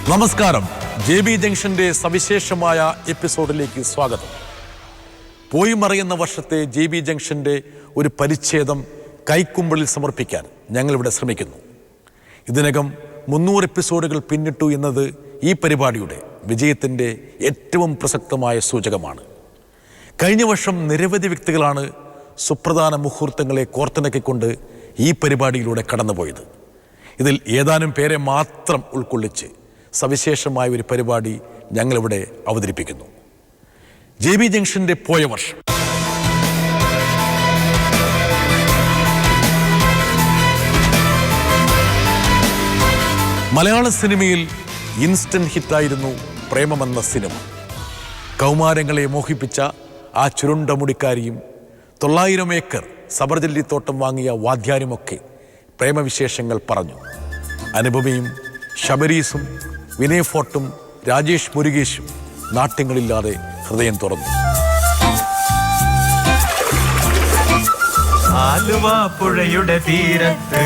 നമസ്കാരം. JB ജംഗ്ഷന്റെ സവിശേഷമായ എപ്പിസോഡിലേക്ക് സ്വാഗതം. പോയി മറയുന്ന വർഷത്തെ JB ജംഗ്ഷന്റെ ഒരു പരിച്ഛേദം കൈക്കുമ്പിളിൽ സമർപ്പിക്കാൻ ഞങ്ങളിവിടെ ശ്രമിക്കുന്നു. ഇതിനകം 300 എപ്പിസോഡുകൾ പിന്നിട്ടു എന്നത് ഈ പരിപാടിയുടെ വിജയത്തിൻ്റെ ഏറ്റവും പ്രസക്തമായ സൂചകമാണ്. കഴിഞ്ഞ വർഷം നിരവധി വ്യക്തികളാണ് സുപ്രധാന മുഹൂർത്തങ്ങളെ കോർത്തിണക്കിക്കൊണ്ട് ഈ പരിപാടിയിലൂടെ കടന്നുപോയത്. ഇതിൽ ഏതാനും പേരെ മാത്രം ഉൾക്കൊള്ളിച്ച് സവിശേഷമായ ഒരു പരിപാടി ഞങ്ങളിവിടെ അവതരിപ്പിക്കുന്നു. JB ജംഗ്ഷന്റെ പോയ വർഷം. മലയാള സിനിമയിൽ ഇൻസ്റ്റന്റ് ഹിറ്റായിരുന്നു പ്രേമമെന്ന സിനിമ. കൗമാരങ്ങളെ മോഹിപ്പിച്ച ആ ചുരുണ്ട മുടിക്കാരിയും 900 ഏക്കർ സബർജല്ലിത്തോട്ടം വാങ്ങിയ വാദ്യാനുമൊക്കെ പ്രേമവിശേഷങ്ങൾ പറഞ്ഞു. അനുപമയും ശബരീസും വിനയ് ഫോർട്ടും രാജേഷ് മുരുകേഷും നാട്യങ്ങളില്ലാതെ ഹൃദയം തുറന്നു. ആലുവ പുഴയുടെ തീരത്ത്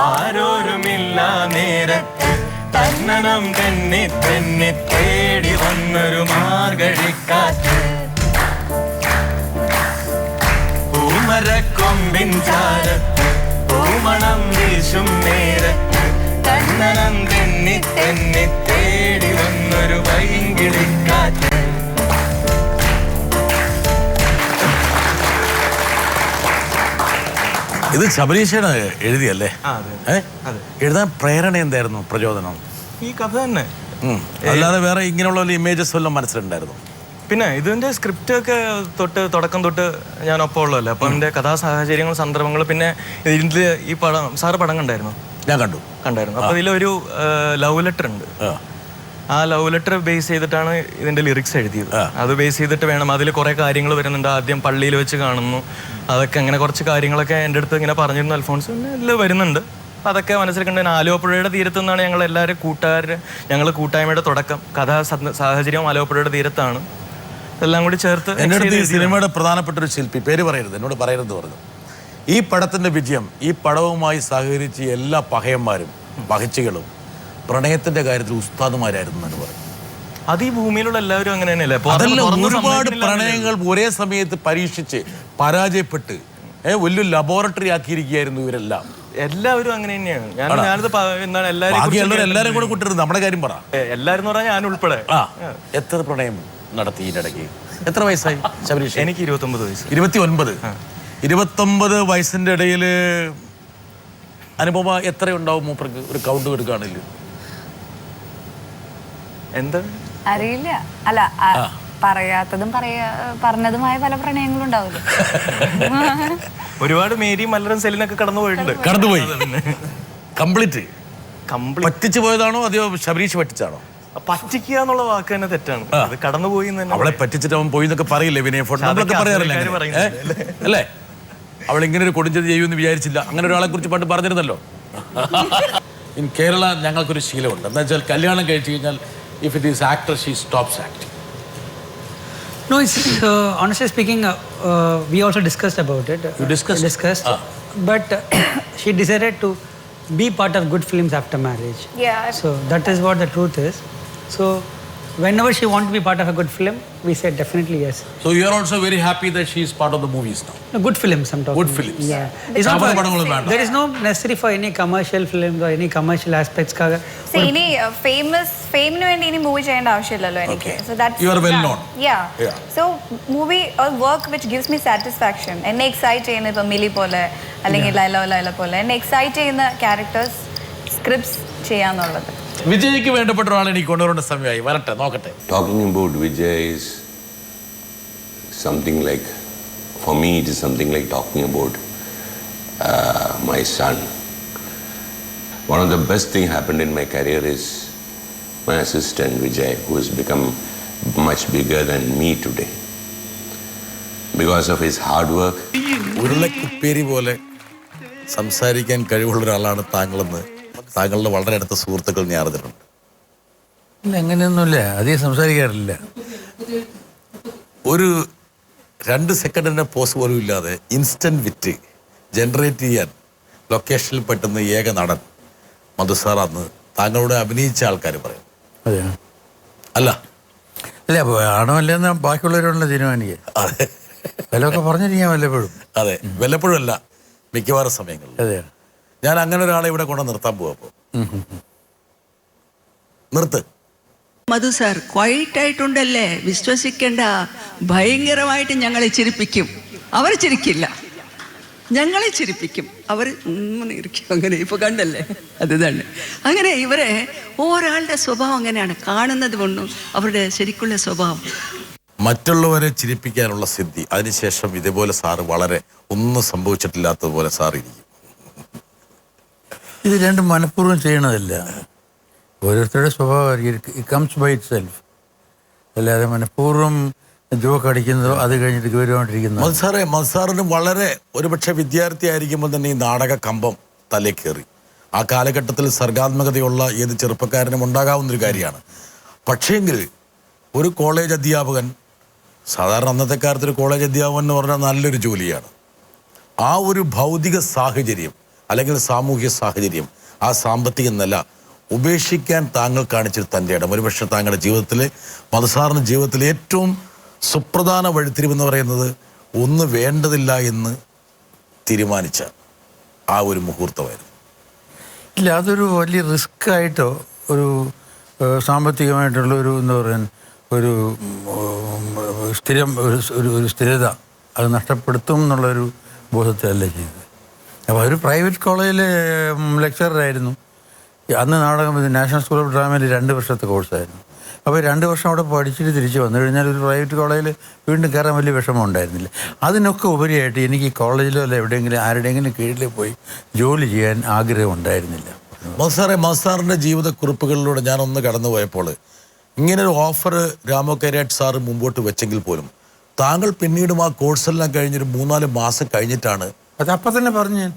ആരോരുമില്ല നേരത്ത് തന്നനം തെന്നി തെന്നി തേടി വന്നൊരു മാർഗഴിക്കാറ്റ് പൂമരക്കൊമ്പിൻ ചാരത്ത് പൂമണം വീശും നേരത്ത് തന്നനം തെന്നി തെന്നി തേടി വന്നൊരു വൈകിളിക്കാറ്റ്. ഇത് ശബരീഷാണ് എഴുതിയല്ലേ? എഴുതാൻ പ്രേരണ എന്തായിരുന്നു, പ്രചോദനം? ഈ കഥ തന്നെ, അല്ലാതെ വേറെ ഇങ്ങനെയുള്ള ഇമേജസ് വല്ലതും മനസ്സിലുണ്ടായിരുന്നു? പിന്നെ ഇതിന്റെ സ്ക്രിപ്റ്റ് ഒക്കെ തുടക്കം തൊട്ട് ഞാൻ ഒപ്പം ഉള്ളതല്ലേ, അപ്പൊ അതിന്റെ കഥാ സാഹചര്യങ്ങൾ, സന്ദർഭങ്ങൾ, പിന്നെ ഇതിൽ ഈ പടം സാറ് പടം കണ്ടായിരുന്നു? ഞാൻ കണ്ടായിരുന്നു. അപ്പൊ ഇതിലൊരു ലവ് ലെറ്റർ ഉണ്ട്. ആ ലവ് ലെറ്റർ ബേസ് ചെയ്തിട്ടാണ് ഇതിന്റെ ലിറിക്സ് എഴുതിയത്. അത് ബേസ് ചെയ്തിട്ട് വേണം, അതിൽ കുറെ കാര്യങ്ങൾ വരുന്നുണ്ട്. ആദ്യം പള്ളിയിൽ വെച്ച് കാണുന്നു, അതൊക്കെ അങ്ങനെ കുറച്ച് കാര്യങ്ങളൊക്കെ എൻ്റെ അടുത്ത് ഇങ്ങനെ പറഞ്ഞിരുന്നു അൽഫോൺസ്. ഇതിൽ വരുന്നുണ്ട്. അതൊക്കെ മനസ്സിൽ കണ്ട് ആലുവപ്പുഴയുടെ തീരത്തു നിന്നാണ് ഞങ്ങൾ എല്ലാവരും ഞങ്ങൾ കൂട്ടായ്മയുടെ തുടക്കം. കഥാ സാഹചര്യം ആലുവപ്പുഴയുടെ തീരത്താണ്. എല്ലാം കൂടി ചേർത്ത് എൻ്റെ അടുത്ത് ഈ സിനിമയുടെ പ്രധാനപ്പെട്ട ഒരു ശില്പി, പേര് പറയരുത്, എന്നോട് പറയരുത് പറഞ്ഞു, ഈ പടത്തിന്റെ വിജയം, ഈ പടവുമായി സഹകരിച്ച് എല്ലാ പഹയന്മാരും പഹച്ചികളും പ്രണയത്തിന്റെ കാര്യത്തിൽ ഉസ്താദുമാരായിരുന്നു എന്ന് പറയും. അത് ഈ ഭൂമിയിലുള്ള എല്ലാവരും അങ്ങനെ തന്നെയല്ലേ? ഒരുപാട് പ്രണയങ്ങൾ ഒരേ സമയത്ത് പരീക്ഷിച്ച് പരാജയപ്പെട്ട് വലിയ ലബോറട്ടറി ആക്കിയിരിക്കുകയായിരുന്നു ഇവരെല്ലാം. എല്ലാവരും അങ്ങനെ തന്നെയാണ്. ഞാനിത് എന്താണ് എല്ലാരും കൂടെ കൂട്ടിരുന്നത്. നമ്മുടെ കാര്യം പറ. എല്ലാരും എന്ന് പറഞ്ഞാൽ ഞാൻ ഉൾപ്പെടെ. എത്ര പ്രണയം നടത്തി ഇതിനിടയ്ക്ക്? എത്ര വയസ്സായി ശബരീഷ്? എനിക്ക് 29 വയസ്സ്. 29 വയസ്സിന്റെ ഇടയിൽ അനുപമ എത്ര ഉണ്ടാവും മൂപ്പർക്ക്? ഒരു കൗണ്ട് എടുക്കുകയാണെങ്കിൽ എന്താ അറിയില്ല. അല്ല, പറയാത്തതും പറഞ്ഞതുമായ പല പ്രണയങ്ങളും ഉണ്ടാവില്ല. ഒരുപാട് മേരിയും മല്ലറും സെലിനൊക്കെ കടന്നുപോയി. കംപ്ലീറ്റ് പറ്റിച്ചു പോയതാണോ അതെയോ ശബരീഷ് പറ്റിച്ചാണോ? പറ്റിക്കുക എന്നുള്ള വാക്ക് തന്നെ തെറ്റാണ്. അത് കടന്നുപോയി. അവളെ പറ്റിച്ചിട്ട് അവൻ പോയി എന്നൊക്കെ പറയില്ലേ വിനയ് ഫോർട്ട്? നമ്മളൊക്കെ പറയാറില്ലേ അല്ലേ? അവൾ ഇങ്ങനെ ഒരു കൊടുഞ്ചത് ചെയ്യുമെന്ന് വിചാരിച്ചില്ല. അങ്ങനെ ഒരാളെ കുറിച്ച് പണ്ട് പറഞ്ഞിരുന്നല്ലോ. ഇൻ കേരള ഞങ്ങൾക്കൊരു ശീലമുണ്ട്. എന്താ വെച്ചാൽ കല്യാണം കഴിച്ചു കഴിഞ്ഞാൽ if it is actor, she stops acting. No, it's honestly speaking, we also discussed about it. You discussed? But she decided to be part of good films after marriage. Yeah. So that is what the truth is. So whenever she wants to be part of a good film, we said definitely yes. So you are also very happy that she is part of the movies now? No, good films I'm talking. Good films. Yeah. There is no necessary for any commercial films or any commercial aspects. So any ഫെയിമിന് വേണ്ടി ഇനി movie ചെയ്യേണ്ട ആവശ്യമില്ലല്ലോ എനിക്ക്. So that's you are well known. Yeah. So movie or work which gives me satisfaction. എന്നെ excite ചെയ്യുന്ന ഇപ്പൊ മിലി പോലെ അല്ലെങ്കിൽ ലൈല പോലെ എന്നെ എക്സൈറ്റ് ചെയ്യുന്ന ക്യാരക്ടേഴ്സ് സ്ക്രിപ്റ്റ്സ് ചെയ്യാന്നുള്ളത്. വിജയ്ക്ക് വേണ്ടപ്പെട്ട ഒരാളെ എനിക്ക് കൊണ്ടുവരേണ്ട സമയമായി. വരട്ടെ, നോക്കട്ടെ. Talking about Vijay is something like, for me it is something like talking about my son. One of the best thing happened in my career is my assistant Vijay, who has become much bigger than me today because of his hard work. ഉരുളക്കുപ്പേരി പോലെ സംസാരിക്കാൻ കഴിവുള്ള ഒരാളാണ് താങ്കളെന്ന് താങ്കളുടെ വളരെ അടുത്ത സുഹൃത്തുക്കൾ ഞാൻ അറിഞ്ഞിട്ടുണ്ട്. അങ്ങനെയൊന്നുമില്ല, അധികം സംസാരിക്കാറില്ല. ഒരു 2 സെക്കൻഡിൻ്റെ പോസ് പോലും ഇല്ലാതെ ഇൻസ്റ്റന്റ് വിറ്റ് ജനറേറ്റ് ചെയ്യാൻ ലൊക്കേഷനിൽ പെട്ടെന്ന് ഏക നടൻ മധുസാർ അന്ന് താങ്കളോട് അഭിനയിച്ച ആൾക്കാർ പറയും. അതെ. അല്ല അല്ല അപ്പോൾ ആണോ അല്ലെന്ന് ബാക്കിയുള്ളവരോടുള്ള തീരുമാനിക്കുക. അതെ വിലയൊക്കെ പറഞ്ഞിരിക്കാൻ വല്ലപ്പോഴും. അതെ, വല്ലപ്പോഴും അല്ല, മിക്കവാറും സമയങ്ങളിൽ. അതെ. ഞാൻ അങ്ങനെ ഒരാളെ ഇവിടെ കൊണ്ട് നിർത്താൻ പോവാ. അപ്പോൾ നിർത്ത്. മധു സാർ ക്വൈറ്റ് ആയിട്ടുണ്ടല്ലേ, വിശ്വസിക്കേണ്ട. ഭയങ്കരമായിട്ട് ഞങ്ങളെ ചിരിപ്പിക്കും. അവർ ചിരിക്കില്ല, ഞങ്ങളെ ചിരിപ്പിക്കും. അവർ ഇരിക്കും. അങ്ങനെ ഇപ്പൊ കണ്ടല്ലേ, അത് തന്നെ. അങ്ങനെ ഇവരെ ഒരാളുടെ സ്വഭാവം അങ്ങനെയാണ് കാണുന്നത് കൊണ്ടും അവരുടെ ശരിക്കുള്ള സ്വഭാവം. മറ്റുള്ളവരെ ചിരിപ്പിക്കാനുള്ള സിദ്ധി. അതിനുശേഷം ഇതേപോലെ സാറ് വളരെ ഒന്നും സംഭവിച്ചിട്ടില്ലാത്തതുപോലെ സാർ ഇരിക്കും. ഇത് രണ്ടും മനഃപൂർവ്വം ചെയ്യണതല്ല, ഓരോരുത്തരുടെ സ്വഭാവമായിരിക്കും. It comes by itself. അല്ലാതെ മനഃപൂർവ്വം ജോക്ക് അടിക്കുന്നതോ അത് കഴിഞ്ഞിട്ട് ഗൗരവമായിട്ടിരിക്കുന്നതോ. മത്സാറിന് വളരെ ഒരുപക്ഷെ വിദ്യാർത്ഥി ആയിരിക്കുമ്പോൾ തന്നെ ഈ നാടക കമ്പം തലേ കയറി. ആ കാലഘട്ടത്തിൽ സർഗാത്മകതയുള്ള ഏത് ചെറുപ്പക്കാരനും ഉണ്ടാകാവുന്നൊരു കാര്യമാണ്. പക്ഷേങ്കിൽ ഒരു കോളേജ് അധ്യാപകൻ, സാധാരണ അന്നത്തെ കാലത്ത് ഒരു കോളേജ് അധ്യാപകൻ എന്ന് പറഞ്ഞാൽ നല്ലൊരു ജോലിയാണ്. ആ ഒരു ഭൗതിക സാഹചര്യം അല്ലെങ്കിൽ സാമൂഹിക സാഹചര്യം, ആ സാമ്പത്തിക നില ഉപേക്ഷിക്കാൻ താങ്കൾ കാണിച്ചൊരു തൻ്റെ ഇടം ഒരുപക്ഷെ താങ്കളുടെ ജീവിതത്തിലെ, മധുസാറിൻ്റെ ജീവിതത്തിലെ ഏറ്റവും സുപ്രധാന വഴിത്തിരിവെന്ന് പറയുന്നത് ഒന്ന് വേണ്ടതില്ല എന്ന് തീരുമാനിച്ച ആ ഒരു മുഹൂർത്തമായിരുന്നു. ഇല്ല, അതൊരു വലിയ റിസ്ക് ആയിട്ടോ ഒരു സാമ്പത്തികമായിട്ടുള്ള ഒരു എന്താ പറയാൻ ഒരു സ്ഥിരം ഒരു സ്ഥിരത അത് നഷ്ടപ്പെടുത്തും എന്നുള്ളൊരു ബോധത്തിലല്ല ചെയ്തത്. അപ്പോൾ ഒരു പ്രൈവറ്റ് കോളേജിലെ ലെക്ചറായിരുന്നു. അന്ന് നാടകം നാഷണൽ സ്കൂൾ ഓഫ് ഡ്രാമയിൽ 2 വർഷത്തെ കോഴ്സായിരുന്നു. അപ്പോൾ 2 വർഷം അവിടെ പഠിച്ചിട്ട് തിരിച്ച് വന്നു കഴിഞ്ഞാൽ ഒരു പ്രൈവറ്റ് കോളേജിൽ വീണ്ടും കയറാൻ വലിയ വിഷമം ഉണ്ടായിരുന്നില്ല. അതിനൊക്കെ ഉപരിയായിട്ട് എനിക്ക് ഈ കോളേജിലോ അല്ല എവിടെയെങ്കിലും ആരുടെയെങ്കിലും കീഴിൽ പോയി ജോലി ചെയ്യാൻ ആഗ്രഹം ഉണ്ടായിരുന്നില്ല. മസാറിൻ്റെ ജീവിതക്കുറിപ്പുകളിലൂടെ ഞാനൊന്ന് കടന്നു പോയപ്പോൾ ഇങ്ങനൊരു ഓഫർ രാമോ കൈരാട്ട് സാറ് മുമ്പോട്ട് വെച്ചെങ്കിൽ പോലും താങ്കൾ പിന്നീടും ആ കോഴ്സെല്ലാം കഴിഞ്ഞൊരു 3-4 മാസം കഴിഞ്ഞിട്ടാണ് അതപ്പം തന്നെ പറഞ്ഞു ഞാൻ.